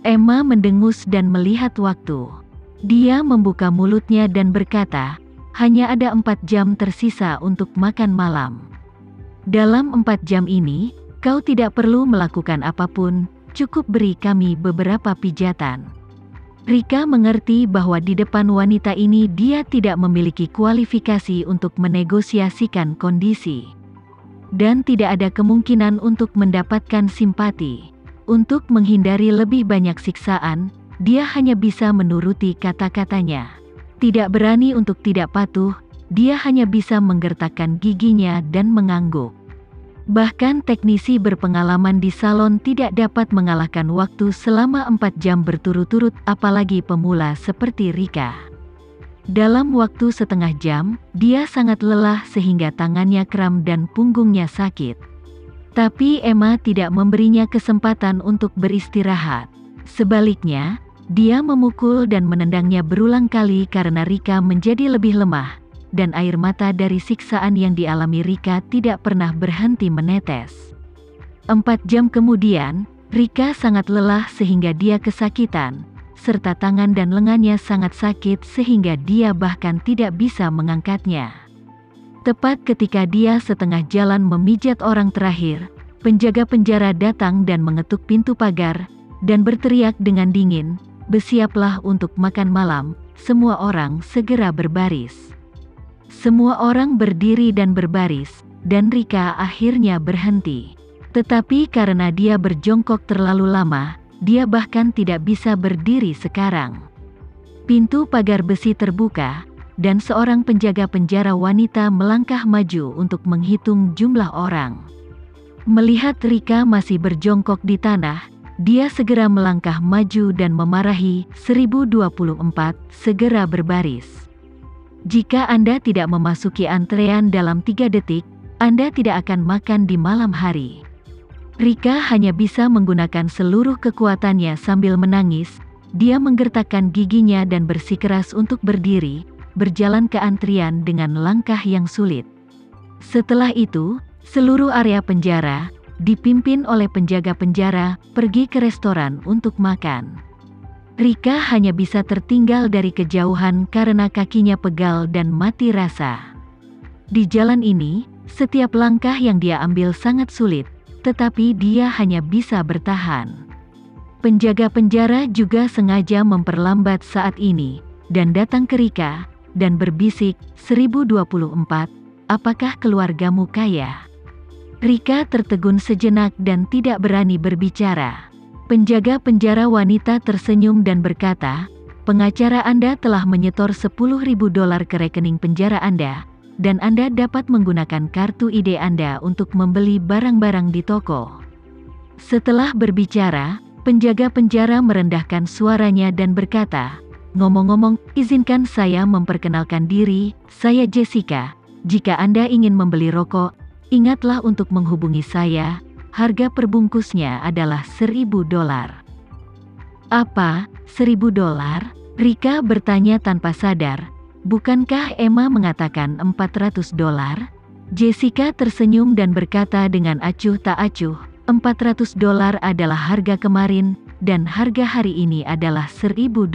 Emma mendengus dan melihat waktu. Dia membuka mulutnya dan berkata, hanya ada 4 jam tersisa untuk makan malam. Dalam 4 jam ini, kau tidak perlu melakukan apapun, cukup beri kami beberapa pijatan. Rika mengerti bahwa di depan wanita ini dia tidak memiliki kualifikasi untuk menegosiasikan kondisi. Dan tidak ada kemungkinan untuk mendapatkan simpati. Untuk menghindari lebih banyak siksaan, dia hanya bisa menuruti kata-katanya. Tidak berani untuk tidak patuh, dia hanya bisa menggertakkan giginya dan mengangguk. Bahkan teknisi berpengalaman di salon tidak dapat mengalahkan waktu selama 4 jam berturut-turut, apalagi pemula seperti Rika. Dalam waktu setengah jam, dia sangat lelah sehingga tangannya kram dan punggungnya sakit. Tapi Emma tidak memberinya kesempatan untuk beristirahat. Sebaliknya, dia memukul dan menendangnya berulang kali karena Rika menjadi lebih lemah, dan air mata dari siksaan yang dialami Rika tidak pernah berhenti menetes. 4 jam kemudian, Rika sangat lelah sehingga dia kesakitan, serta tangan dan lengannya sangat sakit sehingga dia bahkan tidak bisa mengangkatnya. Tepat ketika dia setengah jalan memijat orang terakhir, penjaga penjara datang dan mengetuk pintu pagar, dan berteriak dengan dingin, "Bersiaplah untuk makan malam." Semua orang segera berbaris. Semua orang berdiri dan berbaris, dan Rika akhirnya berhenti. Tetapi karena dia berjongkok terlalu lama, dia bahkan tidak bisa berdiri sekarang. Pintu pagar besi terbuka, dan seorang penjaga penjara wanita melangkah maju untuk menghitung jumlah orang. Melihat Rika masih berjongkok di tanah, dia segera melangkah maju dan memarahi, 1024, segera berbaris. Jika Anda tidak memasuki antrean dalam 3 detik, Anda tidak akan makan di malam hari. Rika hanya bisa menggunakan seluruh kekuatannya sambil menangis, dia menggertakkan giginya dan bersikeras untuk berdiri, berjalan ke antrian dengan langkah yang sulit. Setelah itu, seluruh area penjara, dipimpin oleh penjaga penjara, pergi ke restoran untuk makan. Rika hanya bisa tertinggal dari kejauhan karena kakinya pegal dan mati rasa. Di jalan ini, setiap langkah yang dia ambil sangat sulit, tetapi dia hanya bisa bertahan. Penjaga penjara juga sengaja memperlambat saat ini, dan datang ke Rika, dan berbisik, 1024, apakah keluargamu kaya? Rika tertegun sejenak dan tidak berani berbicara. Penjaga penjara wanita tersenyum dan berkata, pengacara Anda telah menyetor $10.000 ke rekening penjara Anda, dan Anda dapat menggunakan kartu ID Anda untuk membeli barang-barang di toko. Setelah berbicara, penjaga penjara merendahkan suaranya dan berkata, ngomong-ngomong, izinkan saya memperkenalkan diri, saya Jessica. Jika Anda ingin membeli rokok, ingatlah untuk menghubungi saya, harga perbungkusnya adalah $1.000. Apa, $1.000? Rika bertanya tanpa sadar, bukankah Emma mengatakan $400? Jessica tersenyum dan berkata dengan acuh tak acuh, $400 adalah harga kemarin, dan harga hari ini adalah $1.000.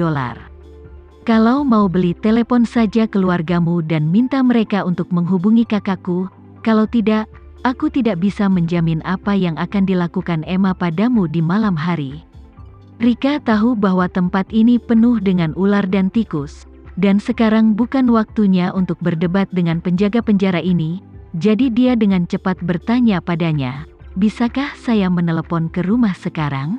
Kalau mau beli, telepon saja keluargamu dan minta mereka untuk menghubungi kakakku. Kalau tidak, aku tidak bisa menjamin apa yang akan dilakukan Emma padamu di malam hari. Rika tahu bahwa tempat ini penuh dengan ular dan tikus, dan sekarang bukan waktunya untuk berdebat dengan penjaga penjara ini, jadi dia dengan cepat bertanya padanya, bisakah saya menelepon ke rumah sekarang?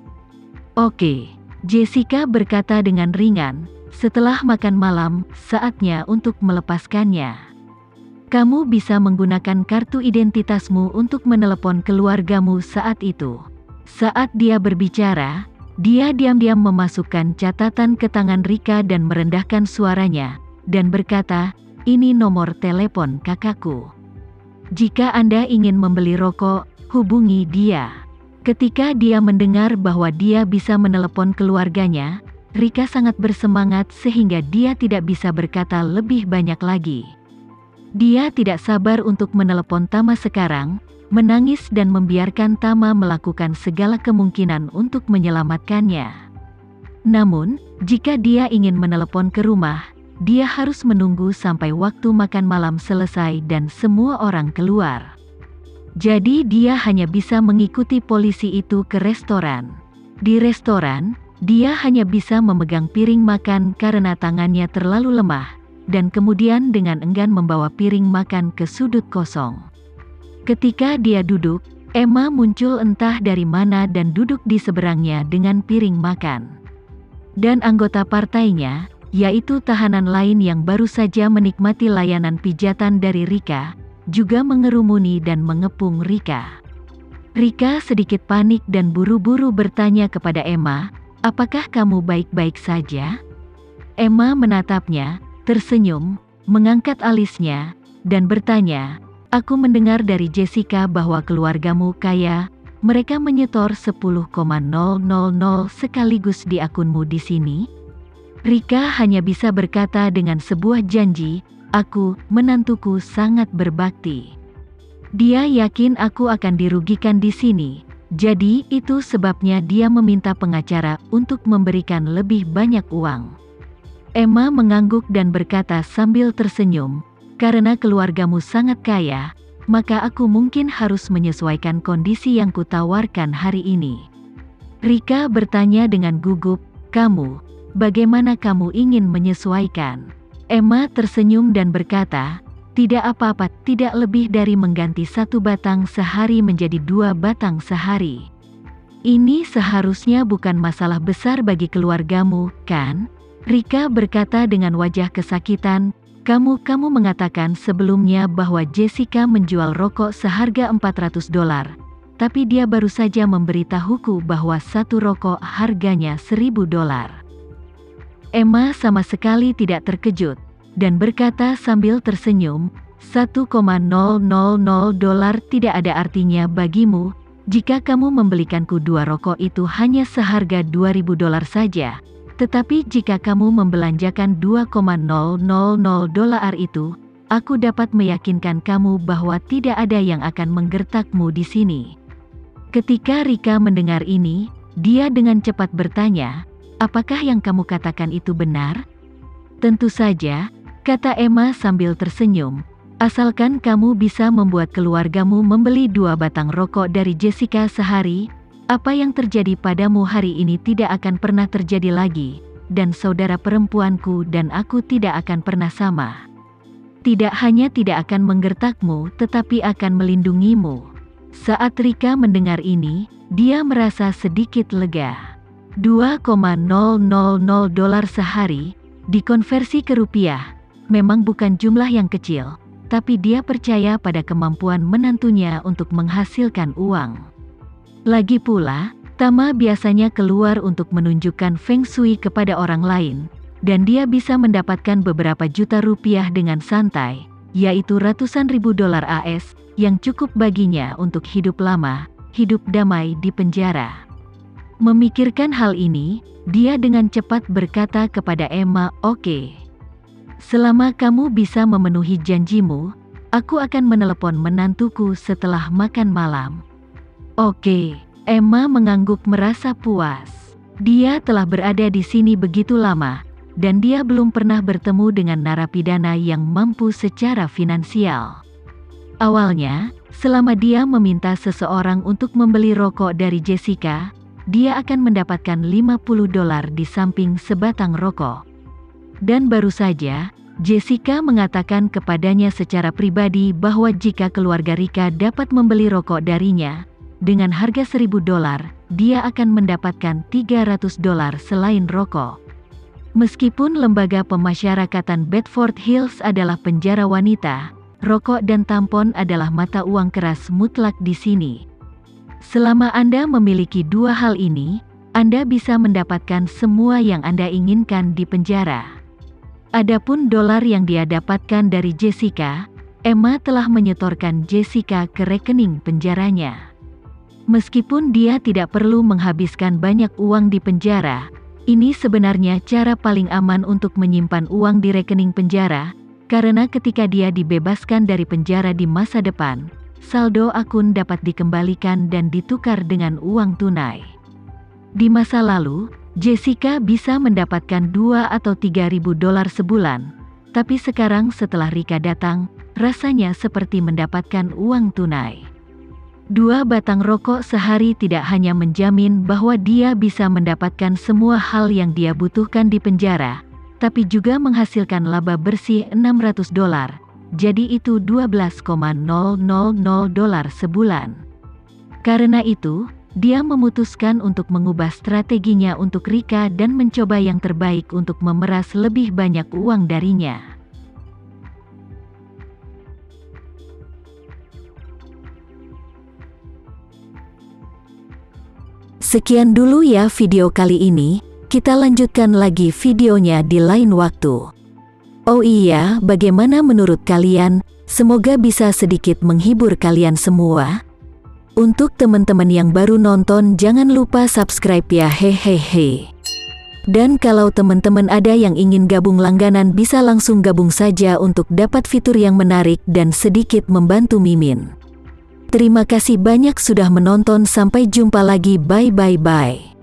Oke, Jessica berkata dengan ringan. Setelah makan malam, saatnya untuk melepaskannya. Kamu bisa menggunakan kartu identitasmu untuk menelepon keluargamu saat itu. Saat dia berbicara, dia diam-diam memasukkan catatan ke tangan Rika dan merendahkan suaranya, dan berkata, ini nomor telepon kakakku. Jika Anda ingin membeli rokok, hubungi dia. Ketika dia mendengar bahwa dia bisa menelepon keluarganya, Rika sangat bersemangat sehingga dia tidak bisa berkata lebih banyak lagi. Dia tidak sabar untuk menelepon Tama sekarang, menangis dan membiarkan Tama melakukan segala kemungkinan untuk menyelamatkannya. Namun, jika dia ingin menelepon ke rumah, dia harus menunggu sampai waktu makan malam selesai dan semua orang keluar. Jadi dia hanya bisa mengikuti polisi itu ke restoran. Di restoran, dia hanya bisa memegang piring makan karena tangannya terlalu lemah, dan kemudian dengan enggan membawa piring makan ke sudut kosong. Ketika dia duduk, Emma muncul entah dari mana dan duduk di seberangnya dengan piring makan. Dan anggota partainya, yaitu tahanan lain yang baru saja menikmati layanan pijatan dari Rika, juga mengerumuni dan mengepung Rika. Rika sedikit panik dan buru-buru bertanya kepada Emma, "Apakah kamu baik-baik saja?" Emma menatapnya, tersenyum, mengangkat alisnya, dan bertanya, "Aku mendengar dari Jessica bahwa keluargamu kaya. Mereka menyetor 10,000 sekaligus di akunmu di sini?" Rika hanya bisa berkata dengan sebuah janji, "Aku, menantuku sangat berbakti. Dia yakin aku akan dirugikan di sini, jadi itu sebabnya dia meminta pengacara untuk memberikan lebih banyak uang." Emma mengangguk dan berkata sambil tersenyum, "Karena keluargamu sangat kaya, maka aku mungkin harus menyesuaikan kondisi yang kutawarkan hari ini." Rika bertanya dengan gugup, "Kamu, bagaimana kamu ingin menyesuaikan?" Emma tersenyum dan berkata, "Tidak apa-apa, tidak lebih dari mengganti 1 batang sehari menjadi 2 batang sehari. Ini seharusnya bukan masalah besar bagi keluargamu, kan?" Rika berkata dengan wajah kesakitan, Kamu mengatakan sebelumnya bahwa Jessica menjual rokok seharga $400, tapi dia baru saja memberitahuku bahwa satu rokok harganya $1.000. Emma sama sekali tidak terkejut, dan berkata sambil tersenyum, $1,000 tidak ada artinya bagimu, jika kamu membelikanku 2 rokok itu hanya seharga $2.000 saja. Tetapi jika kamu membelanjakan $2,000 itu, aku dapat meyakinkan kamu bahwa tidak ada yang akan menggertakmu di sini." Ketika Rika mendengar ini, dia dengan cepat bertanya, "Apakah yang kamu katakan itu benar?" "Tentu saja," kata Emma sambil tersenyum, "asalkan kamu bisa membuat keluargamu membeli 2 batang rokok dari Jessica sehari, apa yang terjadi padamu hari ini tidak akan pernah terjadi lagi, dan saudara perempuanku dan aku tidak akan pernah sama. Tidak hanya tidak akan menggertakmu, tetapi akan melindungimu." Saat Rika mendengar ini, dia merasa sedikit lega. $2,000 sehari, dikonversi ke rupiah, memang bukan jumlah yang kecil, tapi dia percaya pada kemampuan menantunya untuk menghasilkan uang. Lagi pula, Tama biasanya keluar untuk menunjukkan Feng Shui kepada orang lain, dan dia bisa mendapatkan beberapa juta rupiah dengan santai, yaitu ratusan ribu dolar AS, yang cukup baginya untuk hidup lama, hidup damai di penjara. Memikirkan hal ini, dia dengan cepat berkata kepada Emma, "Oke. Selama kamu bisa memenuhi janjimu, aku akan menelepon menantuku setelah makan malam." "Oke." Emma mengangguk merasa puas. Dia telah berada di sini begitu lama, dan dia belum pernah bertemu dengan narapidana yang mampu secara finansial. Awalnya, selama dia meminta seseorang untuk membeli rokok dari Jessica, dia akan mendapatkan $50 di samping sebatang rokok. Dan baru saja, Jessica mengatakan kepadanya secara pribadi bahwa jika keluarga Rika dapat membeli rokok darinya, dengan harga $1.000, dia akan mendapatkan $300 selain rokok. Meskipun lembaga pemasyarakatan Bedford Hills adalah penjara wanita, rokok dan tampon adalah mata uang keras mutlak di sini. Selama Anda memiliki 2 hal ini, Anda bisa mendapatkan semua yang Anda inginkan di penjara. Adapun dolar yang dia dapatkan dari Jessica, Emma telah menyetorkan Jessica ke rekening penjaranya. Meskipun dia tidak perlu menghabiskan banyak uang di penjara, ini sebenarnya cara paling aman untuk menyimpan uang di rekening penjara, karena ketika dia dibebaskan dari penjara di masa depan, saldo akun dapat dikembalikan dan ditukar dengan uang tunai. Di masa lalu, Jessica bisa mendapatkan 2 atau 3.000 dolar sebulan, tapi sekarang setelah Rika datang, rasanya seperti mendapatkan uang tunai. 2 batang rokok sehari tidak hanya menjamin bahwa dia bisa mendapatkan semua hal yang dia butuhkan di penjara, tapi juga menghasilkan laba bersih 600 dolar, jadi itu 12,000 dolar sebulan. Karena itu, dia memutuskan untuk mengubah strateginya untuk Rika dan mencoba yang terbaik untuk memeras lebih banyak uang darinya. Sekian dulu ya video kali ini, kita lanjutkan lagi videonya di lain waktu. Oh iya, bagaimana menurut kalian? Semoga bisa sedikit menghibur kalian semua. Untuk teman-teman yang baru nonton, jangan lupa subscribe ya, hehehe. Dan kalau teman-teman ada yang ingin gabung langganan, bisa langsung gabung saja untuk dapat fitur yang menarik dan sedikit membantu Mimin. Terima kasih banyak sudah menonton, sampai jumpa lagi, bye bye bye.